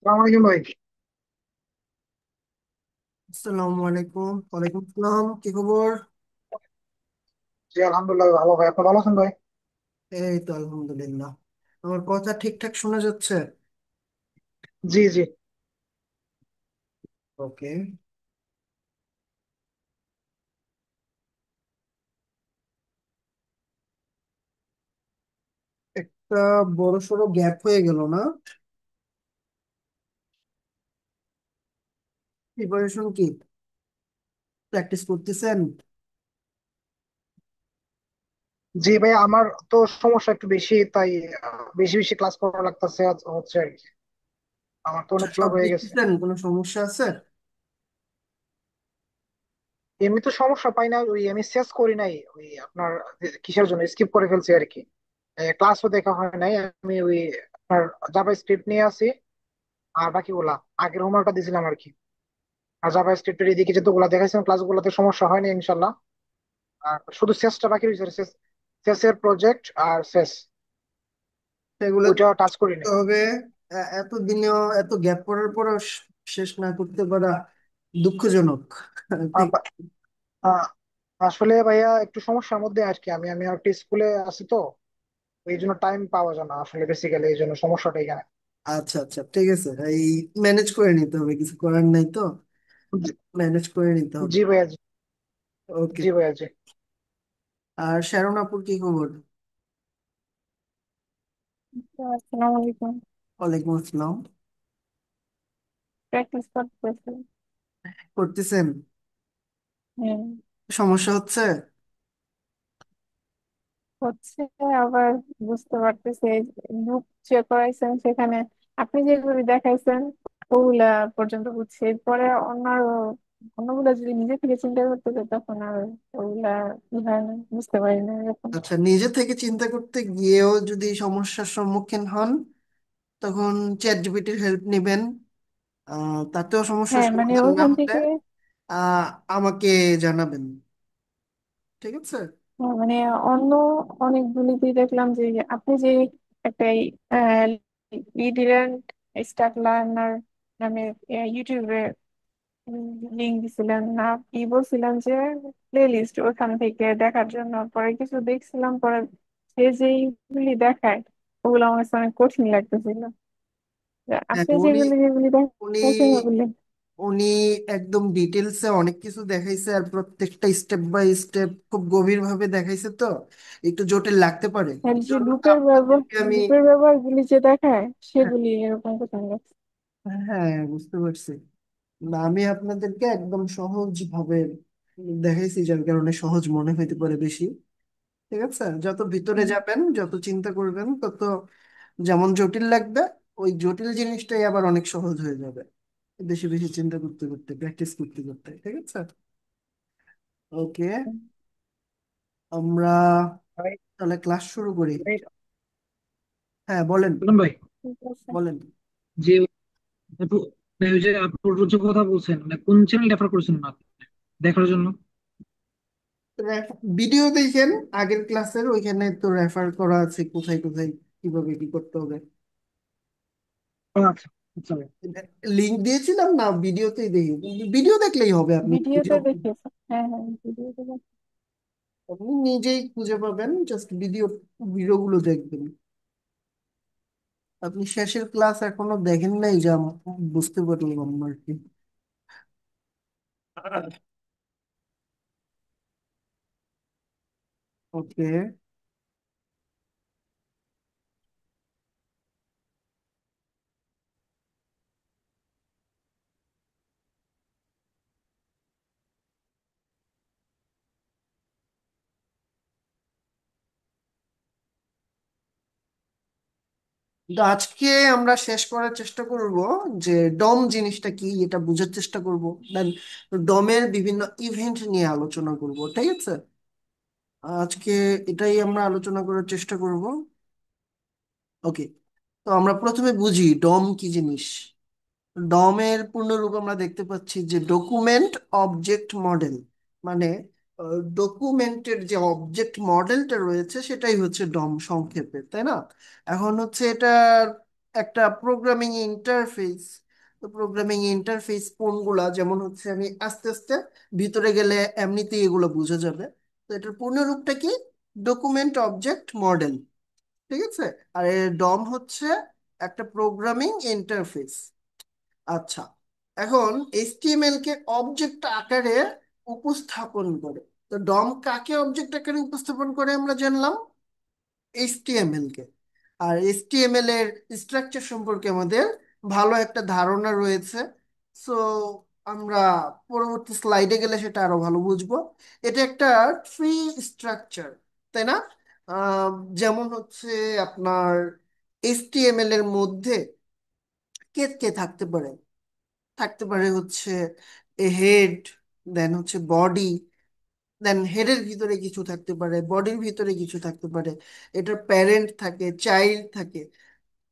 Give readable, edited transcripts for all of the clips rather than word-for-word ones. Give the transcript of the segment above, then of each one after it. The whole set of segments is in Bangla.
সালাম আলাইকুম ভাই। আসসালামু আলাইকুম। ওয়ালাইকুম আসসালাম, কি খবর? জি আলহামদুলিল্লাহ ভালো ভাই, আপনি ভালো আছেন ভাই? এই তো আলহামদুলিল্লাহ। আমার কথা ঠিকঠাক শোনা যাচ্ছে? জি জি। ওকে। একটা বড় সড়ো গ্যাপ হয়ে গেল না? প্রিপারেশন কি প্র্যাকটিস করতেছেন? জি ভাই, আমার তো সমস্যা একটু বেশি, তাই বেশি বেশি ক্লাস করা লাগতেছে হচ্ছে আর কি। আমার তো আচ্ছা, অনেক সব লোড হয়ে গেছে। লিখতেছেন? কোনো সমস্যা আছে? এমনি তো সমস্যা পাই না, ওই আমি শেষ করি নাই ওই আপনার কিসের জন্য স্কিপ করে ফেলছি আর কি। ক্লাসও দেখা হয় নাই আমি ওই আপনার জাভা স্ক্রিপ্ট নিয়ে আছি। আর বাকিগুলা আগের হোমওয়ার্কটা দিয়েছিলাম আর কি। আর জাভা স্ক্রিপ্টের এদিকে যতগুলা দেখাইছিলাম ক্লাসগুলোতে সমস্যা হয়নি ইনশাল্লাহ। আর শুধু শেষটা বাকি রয়েছে, শেষের প্রজেক্ট আর শেষ সেগুলো তো ওইটা টাচ করি করতে নাই। হবে। এতদিনেও এত গ্যাপ পড়ার পরও শেষ না করতে পারা দুঃখজনক। আ- ঠিক। আ- আসলে ভাইয়া একটু সমস্যার মধ্যে আর কি, আমি আমি একটা স্কুলে আছি তো, এই জন্য টাইম পাওয়া যায় না আসলে, বেসিক্যালি এই জন্য সমস্যাটা এখানে। আচ্ছা আচ্ছা, ঠিক আছে। এই ম্যানেজ করে নিতে হবে, কিছু করার নাই তো। জি ম্যানেজ করে নিতে হবে। জি ভাইয়া জি। ওকে। জি ভাইয়া জি। আর শারুন আপুর কি খবর? আসসালামু আলাইকুম। ওয়ালাইকুম আসসালাম। প্র্যাকটিস করতেছি। করতেছেন? হ্যাঁ, সমস্যা হচ্ছে? হচ্ছে। আবার বুঝতে পারতেছি এই গ্রুপ যে করাইছেন সেখানে আপনি যেগুলি দেখাইছেন ওগুলা পর্যন্ত বুঝছি, এরপরে অন্যগুলা যদি নিজে থেকে চিন্তা করতে চাই তখন আর ওগুলা কি হয় না, বুঝতে পারি না এরকম। আচ্ছা, নিজে থেকে চিন্তা করতে গিয়েও যদি সমস্যার সম্মুখীন হন, তখন চ্যাট জিপিটির হেল্প নেবেন। তাতেও সমস্যার হ্যাঁ, মানে সমাধান না ওইখান হলে থেকে। আহ, আমাকে জানাবেন। ঠিক আছে? হ্যাঁ, মানে অন্য অনেকগুলিতেই দেখলাম যে আপনি যে একটা লিডিরেন্ট স্টাক লার্নার নামে ইউটিউবে লিঙ্ক দিছিলেন না, কি বলছিলেন যে প্লে লিস্ট ওখান থেকে দেখার জন্য, পরে কিছু দেখছিলাম, পরে সে যেইগুলি দেখায় ওগুলো আমার কাছে অনেক কঠিন লাগতেছিল। হ্যাঁ, আপনি উনি যেগুলি যেগুলি উনি দেখাইছেন ওগুলি উনি একদম ডিটেলসে অনেক কিছু দেখাইছে, আর প্রত্যেকটা স্টেপ বাই স্টেপ খুব গভীর ভাবে দেখাইছে, তো একটু জটিল লাগতে পারে। আর এই যে জন্য লুপের ব্যবহার আপনাদেরকে আমি লুপের ব্যবহার গুলি যে দেখায় সেগুলি এরকম কঠিন লাগছে। হ্যাঁ, বুঝতে পারছি। না, আমি আপনাদেরকে একদম সহজ ভাবে দেখাইছি, যার কারণে সহজ মনে হইতে পারে বেশি। ঠিক আছে, যত ভিতরে হুম। যাবেন, যত চিন্তা করবেন, তত যেমন জটিল লাগবে, ওই জটিল জিনিসটাই আবার অনেক সহজ হয়ে যাবে বেশি বেশি চিন্তা করতে করতে, প্র্যাকটিস করতে করতে। ঠিক আছে? ওকে। আমরা ভাই তাহলে ক্লাস শুরু করি। ভাই, হ্যাঁ, বলেন। বলুন ভাই। ঠিক আছে। বলেন। যে আপু, ওই যে আপুর যে কথা বলছেন, মানে কোন চ্যানেল রেফার করেছেন না দেখার জন্য? ভিডিও দেখেন, আগের ক্লাসের ওইখানে তো রেফার করা আছে কোথায় কোথায় কিভাবে কি করতে হবে। ও আচ্ছা। আচ্ছা ভাই। লিংক দিয়েছিলাম না, ভিডিওতেই দেখি। ভিডিও দেখলেই হবে, আপনি ভিডিওতে ভিডিও দেখিয়েছে, হ্যাঁ হ্যাঁ, ভিডিওতে আপনি নিজেই খুঁজে পাবেন, জাস্ট ভিডিওগুলো দেখবেন। আপনি শেষের ক্লাস এখনো দেখেন নাই, যা বুঝতে পারলাম আর কি। ওকে। তো আজকে আমরা শেষ করার চেষ্টা করব যে ডম জিনিসটা কি এটা বোঝার চেষ্টা করব, দেন ডমের বিভিন্ন ইভেন্ট নিয়ে আলোচনা করব। ঠিক আছে? আজকে এটাই আমরা আলোচনা করার চেষ্টা করব। ওকে। তো আমরা প্রথমে বুঝি ডম কি জিনিস। ডমের পূর্ণরূপ আমরা দেখতে পাচ্ছি যে ডকুমেন্ট অবজেক্ট মডেল। মানে ডকুমেন্টের যে অবজেক্ট মডেলটা রয়েছে সেটাই হচ্ছে ডম সংক্ষেপে, তাই না? এখন হচ্ছে এটা একটা প্রোগ্রামিং ইন্টারফেস। তো প্রোগ্রামিং ইন্টারফেস কোনগুলা, যেমন হচ্ছে আমি আস্তে আস্তে ভিতরে গেলে এমনিতেই এগুলো বোঝা যাবে। তো এটার পূর্ণরূপটা কি? Document object model. ঠিক আছে। আর এর ডম হচ্ছে একটা প্রোগ্রামিং ইন্টারফেস। আচ্ছা, এখন এইচটিএমএল কে অবজেক্ট আকারে উপস্থাপন করে। তো ডম কাকে অবজেক্ট আকারে উপস্থাপন করে আমরা জানলাম? এইচটিএমএল কে। আর এইচটিএমএল এর স্ট্রাকচার সম্পর্কে আমাদের ভালো একটা ধারণা রয়েছে। সো আমরা পরবর্তী স্লাইডে গেলে সেটা আরো ভালো বুঝবো। এটা একটা ট্রি স্ট্রাকচার, তাই না? আহ, যেমন হচ্ছে আপনার এইচটিএমএল এর মধ্যে কে কে থাকতে পারে? থাকতে পারে হচ্ছে হেড, দেন হচ্ছে বডি, দেন হেডের ভিতরে কিছু থাকতে পারে, বডির ভিতরে কিছু থাকতে পারে, এটার প্যারেন্ট থাকে, চাইল্ড থাকে।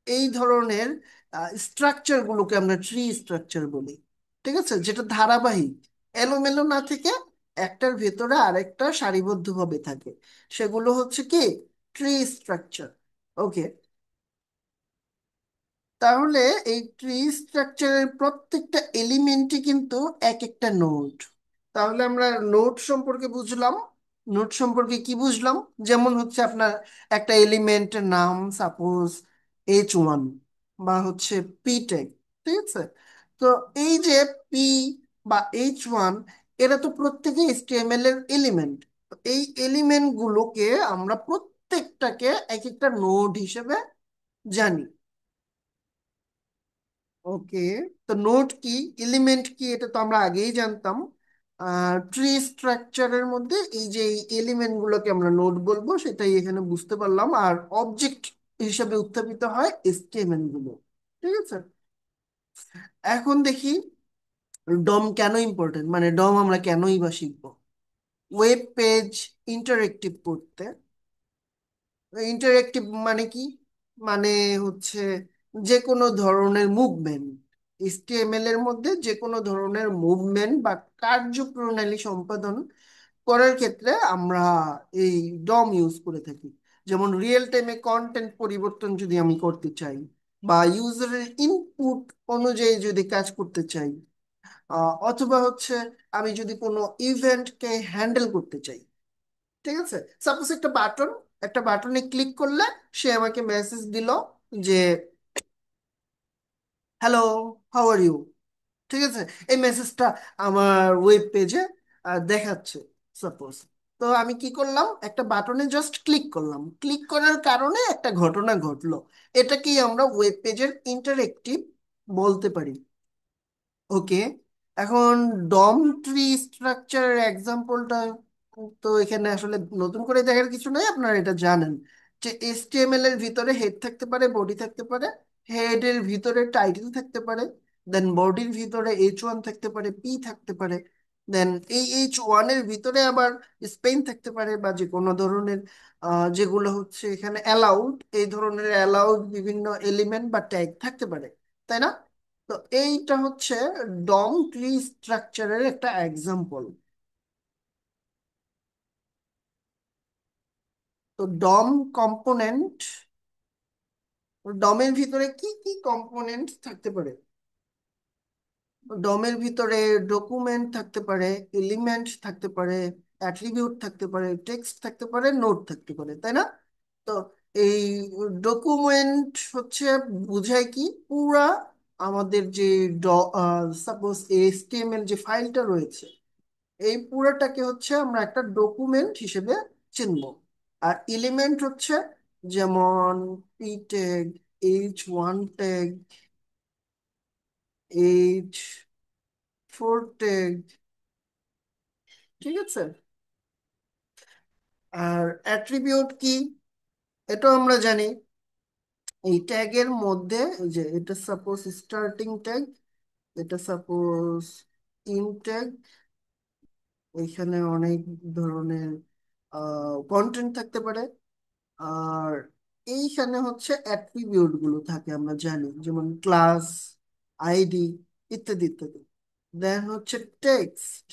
এই ধরনের স্ট্রাকচার গুলোকে আমরা ট্রি স্ট্রাকচার বলি। ঠিক আছে, যেটা ধারাবাহিক, এলোমেলো না থেকে একটার ভেতরে আরেকটা সারিবদ্ধভাবে থাকে, সেগুলো হচ্ছে কি ট্রি স্ট্রাকচার। ওকে। তাহলে এই ট্রি স্ট্রাকচারের প্রত্যেকটা এলিমেন্টই কিন্তু এক একটা নোড। তাহলে আমরা নোড সম্পর্কে বুঝলাম। নোড সম্পর্কে কি বুঝলাম? যেমন হচ্ছে আপনার একটা এলিমেন্টের নাম সাপোজ H1 বা হচ্ছে পি ট্যাগ। ঠিক আছে। তো এই যে পি বা H1, এরা তো প্রত্যেকে HTML এর এলিমেন্ট। এই এলিমেন্ট গুলোকে আমরা প্রত্যেকটাকে এক একটা নোড হিসেবে জানি। ওকে। তো নোড কি, এলিমেন্ট কি, এটা তো আমরা আগেই জানতাম। ট্রি স্ট্রাকচারের মধ্যে এই যে এলিমেন্ট গুলোকে আমরা নোড বলবো সেটাই এখানে বুঝতে পারলাম। আর অবজেক্ট হিসেবে উত্থাপিত হয় এসটিএমএল গুলো। ঠিক আছে। এখন দেখি ডম কেন ইম্পর্টেন্ট, মানে ডম আমরা কেনই বা শিখবো। ওয়েব পেজ ইন্টারেক্টিভ করতে। ইন্টারেক্টিভ মানে কি? মানে হচ্ছে যে কোনো ধরনের মুভমেন্ট, এইচটিএমএল এর মধ্যে যে কোনো ধরনের মুভমেন্ট বা কার্যপ্রণালী সম্পাদন করার ক্ষেত্রে আমরা এই ডম ইউজ করে থাকি। যেমন রিয়েল টাইমে কন্টেন্ট পরিবর্তন যদি আমি করতে চাই, বা ইউজারের ইনপুট অনুযায়ী যদি কাজ করতে চাই, অথবা হচ্ছে আমি যদি কোনো ইভেন্টকে হ্যান্ডেল করতে চাই। ঠিক আছে। সাপোজ একটা বাটনে ক্লিক করলে সে আমাকে মেসেজ দিল যে হ্যালো, হাউ আর ইউ। ঠিক আছে। এই মেসেজটা আমার ওয়েব পেজে দেখাচ্ছে সাপোজ। তো আমি কি করলাম, একটা বাটনে জাস্ট ক্লিক করলাম, ক্লিক করার কারণে একটা ঘটনা ঘটলো। এটাকেই আমরা ওয়েব পেজের ইন্টারেক্টিভ বলতে পারি। ওকে। এখন ডম ট্রি স্ট্রাকচারের এক্সাম্পলটা তো এখানে আসলে নতুন করে দেখার কিছু নাই, আপনারা এটা জানেন যে এইচটিএমএল এর ভিতরে হেড থাকতে পারে, বডি থাকতে পারে। হেডের ভিতরে টাইটেল থাকতে পারে, দেন বডির ভিতরে H1 থাকতে পারে, পি থাকতে পারে, দেন এই H1 এর ভিতরে আবার স্পেন থাকতে পারে, বা যে কোনো ধরনের যেগুলো হচ্ছে এখানে অ্যালাউড, এই ধরনের অ্যালাউড বিভিন্ন এলিমেন্ট বা ট্যাগ থাকতে পারে, তাই না? তো এইটা হচ্ছে ডম ট্রি স্ট্রাকচারের একটা এক্সাম্পল। তো ডম কম্পোনেন্ট, ডমের ভিতরে কি কি কম্পোনেন্ট থাকতে পারে? ডমের ভিতরে ডকুমেন্ট থাকতে পারে, এলিমেন্ট থাকতে পারে, অ্যাট্রিবিউট থাকতে পারে, টেক্সট থাকতে পারে, নোট থাকতে পারে, তাই না? তো এই ডকুমেন্ট হচ্ছে বোঝায় কি, পুরা আমাদের যে সাপোজ এইচটিএমএল যে ফাইলটা রয়েছে, এই পুরোটাকে হচ্ছে আমরা একটা ডকুমেন্ট হিসেবে চিনব। আর এলিমেন্ট হচ্ছে যেমন P tag, H1 tag, H4 tag. ঠিক আছে। আর অ্যাট্রিবিউট কি, এটা আমরা জানি। এই ট্যাগের মধ্যে এই যে এটা সাপোজ স্টার্টিং ট্যাগ, এটা সাপোজ ইন ট্যাগ, এখানে অনেক ধরনের কন্টেন্ট থাকতে পারে। আর এইখানে হচ্ছে অ্যাট্রিবিউট গুলো থাকে আমরা জানি, যেমন ক্লাস, আইডি, ইত্যাদি ইত্যাদি। দেন হচ্ছে টেক্সট।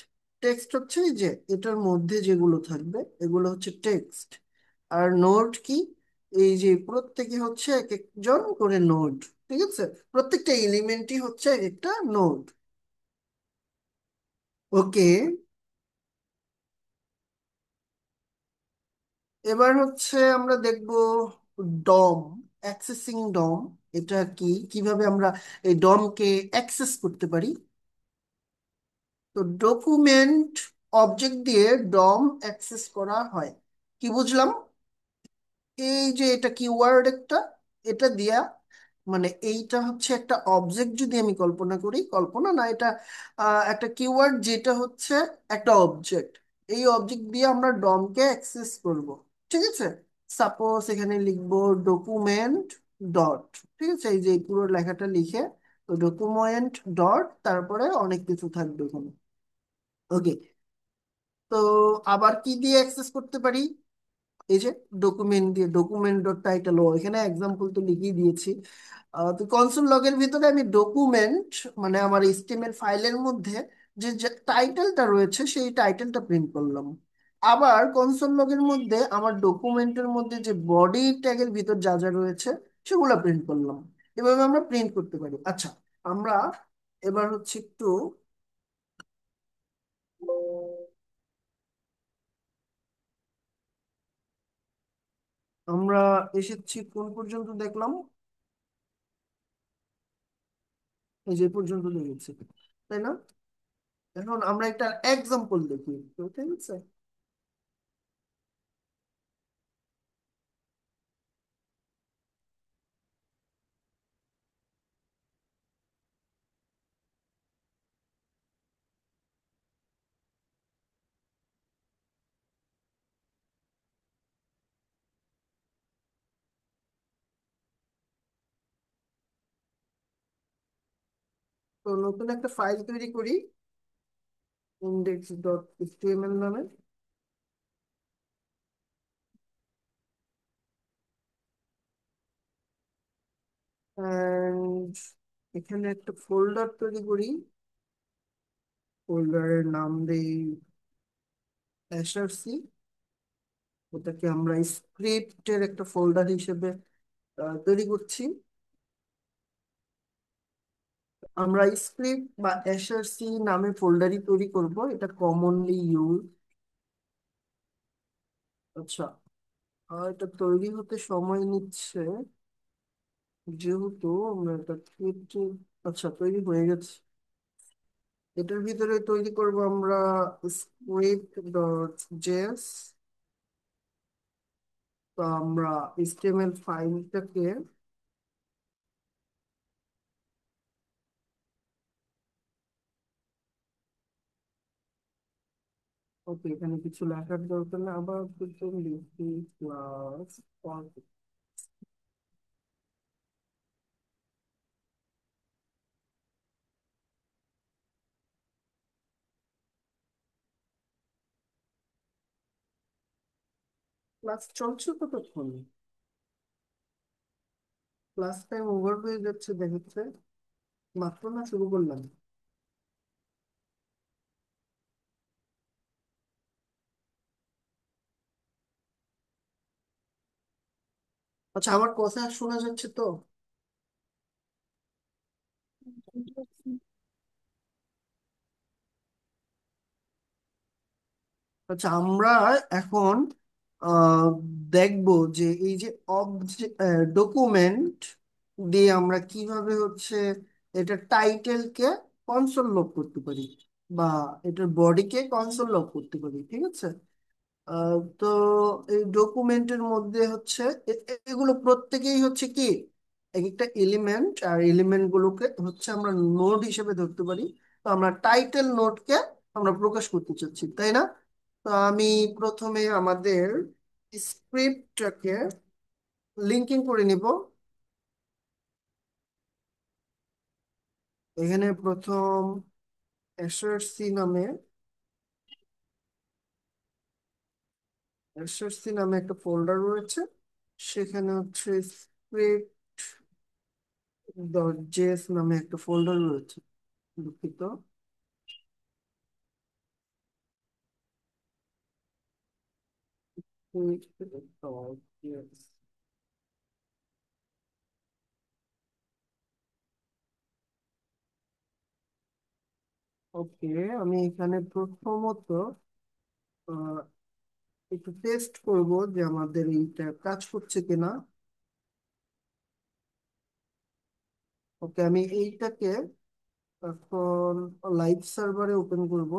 টেক্সট হচ্ছে এই যে এটার মধ্যে যেগুলো থাকবে এগুলো হচ্ছে টেক্সট। আর নোট কি, এই যে প্রত্যেকে হচ্ছে এক একজন করে নোড, ঠিক আছে? প্রত্যেকটা এলিমেন্টই হচ্ছে এক একটা নোড। ওকে, এবার হচ্ছে আমরা দেখব ডম, অ্যাক্সেসিং ডম। এটা কি, কিভাবে আমরা এই ডমকে অ্যাক্সেস করতে পারি? তো ডকুমেন্ট অবজেক্ট দিয়ে ডম অ্যাক্সেস করা হয়। কি বুঝলাম? এই যে এটা কিওয়ার্ড একটা, এটা দিয়া মানে এইটা হচ্ছে একটা অবজেক্ট, যদি আমি কল্পনা করি, কল্পনা না, এটা একটা কিওয়ার্ড যেটা হচ্ছে একটা অবজেক্ট। এই অবজেক্ট দিয়ে আমরা ডমকে অ্যাক্সেস করব, ঠিক আছে? সাপোজ এখানে লিখবো ডকুমেন্ট ডট, ঠিক আছে? এই যে এই পুরো লেখাটা লিখে, তো ডকুমেন্ট ডট, তারপরে অনেক কিছু থাকবে এখানে। ওকে, তো আবার কি দিয়ে অ্যাক্সেস করতে পারি? এই যে ডকুমেন্ট দিয়ে, ডকুমেন্ট ডট টাইটেল, ও এখানে এক্সাম্পল তো লিখিয়ে দিয়েছি। তো কনসোল লগের ভিতরে আমি ডকুমেন্ট মানে আমার এইচটিএমএল ফাইলের মধ্যে যে টাইটেলটা রয়েছে সেই টাইটেলটা প্রিন্ট করলাম। আবার কনসোল লগের মধ্যে আমার ডকুমেন্টের মধ্যে যে বডি ট্যাগের ভিতর যা যা রয়েছে সেগুলো প্রিন্ট করলাম। এভাবে আমরা প্রিন্ট করতে পারি। আচ্ছা, আমরা এবার হচ্ছে একটু আমরা এসেছি কোন পর্যন্ত দেখলাম? এই যে পর্যন্ত দেখেছি, তাই না? এখন আমরা একটা এক্সাম্পল দেখি, তো ঠিক আছে? তো নতুন একটা ফাইল তৈরি করি index.html নামে। And এখানে একটা ফোল্ডার তৈরি করি, ফোল্ডারের নাম দেই src। ওটাকে আমরা স্ক্রিপ্টের একটা ফোল্ডার হিসেবে তৈরি করছি। আমরা স্ক্রিপ্ট বা src নামে ফোল্ডারই তৈরি করব, এটা কমনলি ইউজ। আচ্ছা, এটা তৈরি হতে সময় নিচ্ছে, যেহেতু আমরা এটা আচ্ছা তৈরি হয়ে গেছে। এটার ভিতরে তৈরি করব আমরা স্ক্রিপ্ট ডট জেএস। তো আমরা এইচটিএমএল ফাইলটাকে, ওকে এখানে কিছু লেখার দরকার না, আবার কিছু লিখি ক্লাস ক্লাস চলছে কতক্ষণ? ক্লাস টাইম ওভার হয়ে যাচ্ছে দেখাচ্ছে, মাত্র না শুরু করলাম। আচ্ছা, আমার কথা শোনা যাচ্ছে তো? আচ্ছা, আমরা এখন আহ, দেখবো যে এই যে ডকুমেন্ট দিয়ে আমরা কিভাবে হচ্ছে এটা টাইটেলকে কনসোল লক করতে পারি, বা এটার বডিকে কনসোল লক করতে পারি, ঠিক আছে? তো এই ডকুমেন্টের মধ্যে হচ্ছে এগুলো প্রত্যেকেই হচ্ছে কি এক একটা এলিমেন্ট, আর এলিমেন্ট গুলোকে হচ্ছে আমরা নোড হিসেবে ধরতে পারি। তো আমরা টাইটেল নোডকে আমরা প্রকাশ করতে চাচ্ছি, তাই না? তো আমি প্রথমে আমাদের স্ক্রিপ্টটাকে লিঙ্কিং করে নিব। এখানে প্রথম এসআরসি নামে, এসআরসি নামে একটা ফোল্ডার রয়েছে, সেখানে হচ্ছে স্ক্রিপ্ট ডট জেএস নামে একটা ফোল্ডার রয়েছে। দুঃখিত। Yes. ওকে, আমি এখানে প্রথমত আহ, একটু টেস্ট করব যে আমাদের এইটা কাজ করছে কিনা। ওকে, আমি এইটাকে এখন লাইভ সার্ভারে ওপেন করব।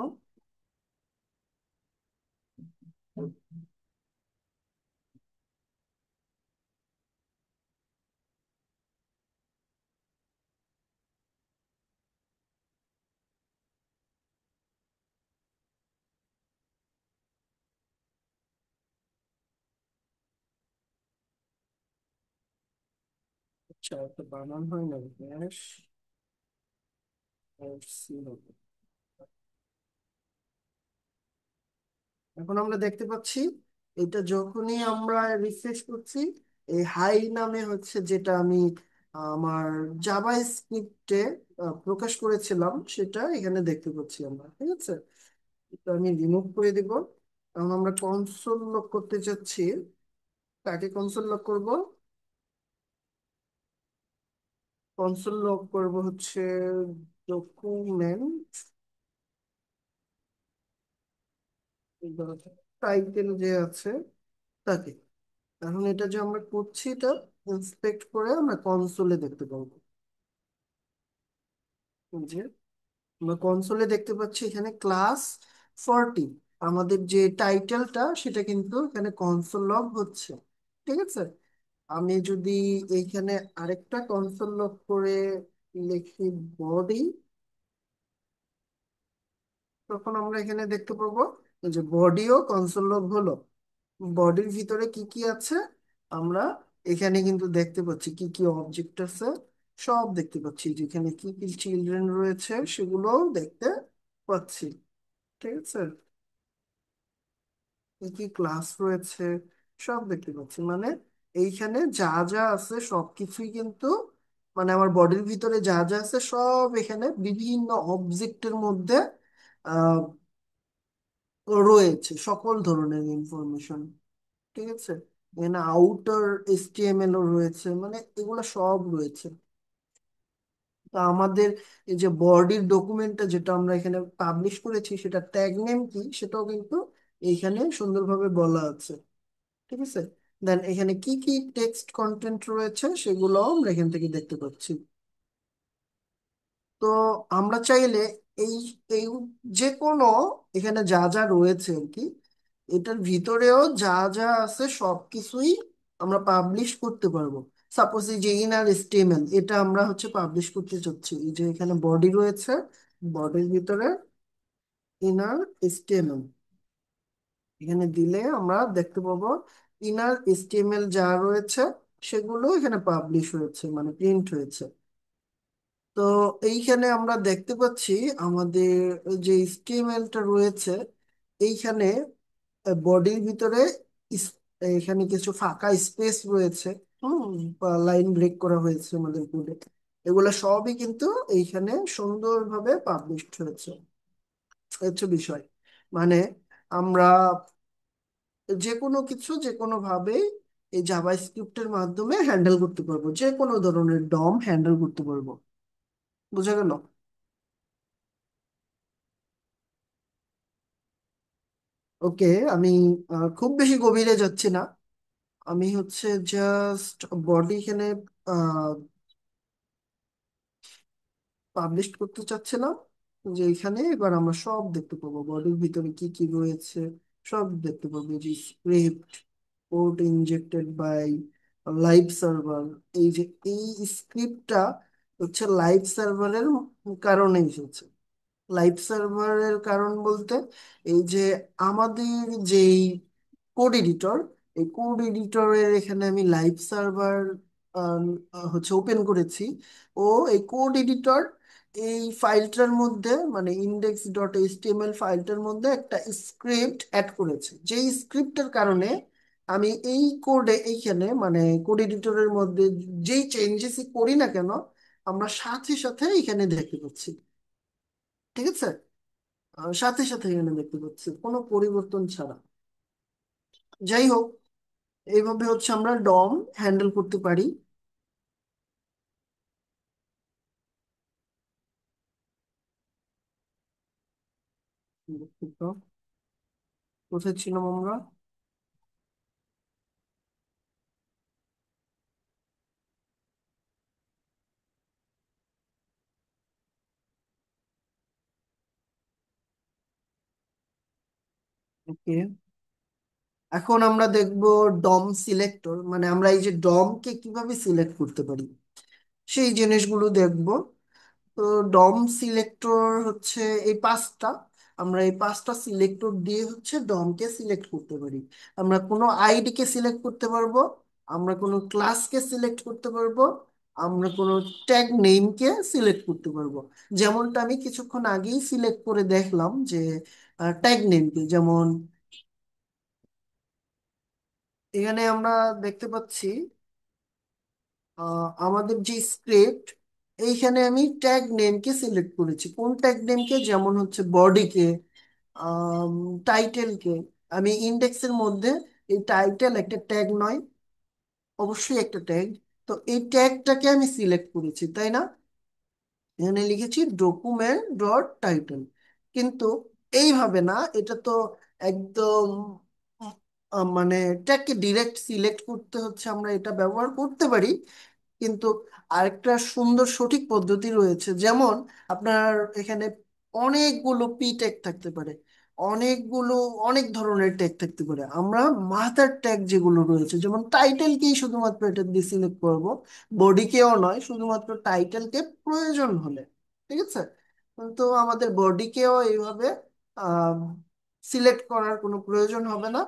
আচ্ছা, একটা বানান হয় না, ড্যাশ সি হবে। এখন আমরা দেখতে পাচ্ছি এটা যখনই আমরা রিফ্রেশ করছি, এই হাই নামে হচ্ছে যেটা আমি আমার জাভা স্ক্রিপ্টে প্রকাশ করেছিলাম সেটা এখানে দেখতে পাচ্ছি আমরা। ঠিক আছে, এটা আমি রিমুভ করে দিব। এখন আমরা কনসোল লক করতে চাচ্ছি। কাকে কনসোল লক করব? কনসোল লক করব হচ্ছে ডকুমেন্ট টাইটেল যে আছে তাকে। এখন এটা যে আমরা করছি এটা ইন্সপেক্ট করে আমরা কনসোলে দেখতে পাবো। যে আমরা কনসোলে দেখতে পাচ্ছি এখানে ক্লাস 40, আমাদের যে টাইটেলটা সেটা কিন্তু এখানে কনসোল লগ হচ্ছে। ঠিক আছে, আমি যদি এইখানে আরেকটা কনসোল লগ করে লিখি বডি, তখন আমরা এখানে দেখতে পাবো যে বডিও কনসোল লগ হলো। বডির ভিতরে কি কি আছে আমরা এখানে কিন্তু দেখতে পাচ্ছি, কি কি অবজেক্ট আছে সব দেখতে পাচ্ছি, যেখানে কি কি চিলড্রেন রয়েছে সেগুলোও দেখতে পাচ্ছি। ঠিক আছে, কি কি ক্লাস রয়েছে সব দেখতে পাচ্ছি, মানে এইখানে যা যা আছে সবকিছুই কিন্তু, মানে আমার বডির ভিতরে যা যা আছে সব এখানে বিভিন্ন অবজেক্টের মধ্যে আহ রয়েছে সকল ধরনের ইনফরমেশন। ঠিক আছে, এখানে আউটার এইচটিএমএল ও রয়েছে, মানে এগুলো সব রয়েছে। তা আমাদের এই যে বডির ডকুমেন্টটা যেটা আমরা এখানে পাবলিশ করেছি সেটা ট্যাগ নেম কি সেটাও কিন্তু এইখানে সুন্দরভাবে বলা আছে। ঠিক আছে, দেন এখানে কি কি টেক্সট কন্টেন্ট রয়েছে সেগুলো আমরা এখান থেকে দেখতে পাচ্ছি। তো আমরা চাইলে এই এই যে কোনো এখানে যা যা রয়েছে আর কি, এটার ভিতরেও যা যা আছে সবকিছুই আমরা পাবলিশ করতে পারবো। সাপোজ এই যে ইনার স্টেমেন, এটা আমরা হচ্ছে পাবলিশ করতে চাচ্ছি। এই যে এখানে বডি রয়েছে, বডির ভিতরে ইনার স্টেমেন এখানে দিলে আমরা দেখতে পাবো ইনার এসটিএমএল যা রয়েছে সেগুলো এখানে পাবলিশ হয়েছে, মানে প্রিন্ট হয়েছে। তো এইখানে আমরা দেখতে পাচ্ছি আমাদের যে এসটিএমএলটা রয়েছে এইখানে বডির ভিতরে এখানে কিছু ফাঁকা স্পেস রয়েছে, লাইন ব্রেক করা হয়েছে আমাদের কোডে। এগুলো সবই কিন্তু এইখানে সুন্দরভাবে পাবলিশড হয়েছে। হচ্ছে বিষয়, মানে আমরা যে কোনো কিছু যে কোনো ভাবে এই জাভা স্ক্রিপ্টের মাধ্যমে হ্যান্ডেল করতে পারবো, যে কোনো ধরনের ডম হ্যান্ডেল করতে পারবো। বুঝা গেল? ওকে, আমি খুব বেশি গভীরে যাচ্ছি না। আমি হচ্ছে জাস্ট বডি এখানে পাবলিশ করতে চাচ্ছিলাম, যে এখানে এবার আমরা সব দেখতে পাবো বডির ভিতরে কি কি রয়েছে, সব দেখতে পাবো। এই যে script code injected by live server, এই যে এই স্ক্রিপ্টটা হচ্ছে লাইভ সার্ভারের কারণে এসেছে। লাইভ সার্ভারের কারণ বলতে এই যে আমাদের যেই কোড এডিটর, এই কোড এডিটরের এখানে আমি লাইভ সার্ভার হচ্ছে ওপেন করেছি। ও এই কোড এডিটর এই ফাইলটার মধ্যে, মানে index.html ফাইলটার মধ্যে একটা স্ক্রিপ্ট অ্যাড করেছে, যেই স্ক্রিপ্টের কারণে আমি এই কোডে এইখানে মানে কোড এডিটরের মধ্যে যেই চেঞ্জেসই করি না কেন আমরা সাথে সাথে এখানে দেখতে পাচ্ছি। ঠিক আছে, সাথে সাথে এখানে দেখতে পাচ্ছি কোনো পরিবর্তন ছাড়া। যাই হোক, এইভাবে হচ্ছে আমরা ডম হ্যান্ডেল করতে পারি। দুঃখিত, কোথায় ছিলাম আমরা? ওকে, এখন আমরা দেখব ডম সিলেক্টর, মানে আমরা এই যে ডম কে কিভাবে সিলেক্ট করতে পারি সেই জিনিসগুলো দেখব। তো ডম সিলেক্টর হচ্ছে এই পাঁচটা, আমরা এই পাঁচটা সিলেক্টর দিয়ে হচ্ছে ডম কে সিলেক্ট করতে পারি। আমরা কোনো আইডি কে সিলেক্ট করতে পারবো, আমরা কোনো ক্লাসকে সিলেক্ট করতে পারবো, আমরা কোনো ট্যাগ নেম কে সিলেক্ট করতে পারবো। যেমনটা আমি কিছুক্ষণ আগেই সিলেক্ট করে দেখলাম যে ট্যাগ নেমকে, যেমন এখানে আমরা দেখতে পাচ্ছি আমাদের যে স্ক্রিপ্ট, এইখানে আমি ট্যাগ নেমকে সিলেক্ট করেছি। কোন ট্যাগ নেমকে? যেমন হচ্ছে বডিকে, টাইটেলকে। আমি ইন্ডেক্সের মধ্যে এই টাইটেল একটা ট্যাগ নয়, অবশ্যই একটা ট্যাগ। তো এই ট্যাগটাকে আমি সিলেক্ট করেছি, তাই না? এখানে লিখেছি ডকুমেন্ট ডট টাইটেল। কিন্তু এইভাবে না, এটা তো একদম মানে ট্যাগকে ডিরেক্ট সিলেক্ট করতে হচ্ছে, আমরা এটা ব্যবহার করতে পারি। কিন্তু আরেকটা সুন্দর সঠিক পদ্ধতি রয়েছে, যেমন আপনার এখানে অনেকগুলো পি ট্যাগ থাকতে পারে, অনেকগুলো অনেক ধরনের ট্যাগ থাকতে পারে। আমরা মাথার ট্যাগ যেগুলো রয়েছে, যেমন টাইটেলকেই শুধুমাত্র এটা দিয়ে সিলেক্ট করবো, বডিকেও নয়, শুধুমাত্র টাইটেলকে প্রয়োজন হলে। ঠিক আছে? তো আমাদের বডিকেও এইভাবে সিলেক্ট করার কোনো প্রয়োজন হবে না।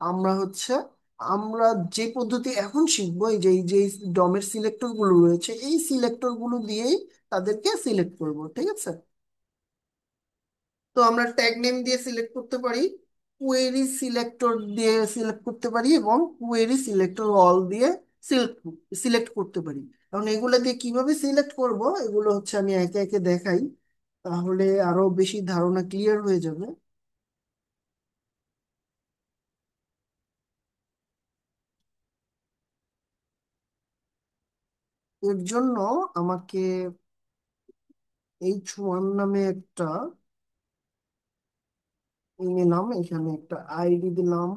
আমরা হচ্ছে আমরা যে পদ্ধতি এখন শিখবো, এই যে ডমের সিলেক্টর গুলো রয়েছে, এই সিলেক্টর গুলো দিয়েই তাদেরকে সিলেক্ট করব। ঠিক আছে? তো আমরা ট্যাগ নেম দিয়ে সিলেক্ট করতে পারি, কোয়েরি সিলেক্টর দিয়ে সিলেক্ট করতে পারি, এবং কোয়েরি সিলেক্টর অল দিয়ে সিলেক্ট সিলেক্ট করতে পারি। এখন এগুলো দিয়ে কিভাবে সিলেক্ট করব, এগুলো হচ্ছে আমি একে একে দেখাই, তাহলে আরো বেশি ধারণা ক্লিয়ার হয়ে যাবে। এর জন্য আমাকে H1 নামে একটা নিলাম, এখানে একটা আইডি দিলাম,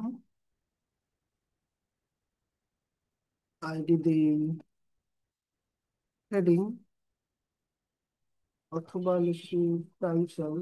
আইডি দিই হেডিং, অথবা লিখি টাইটেল।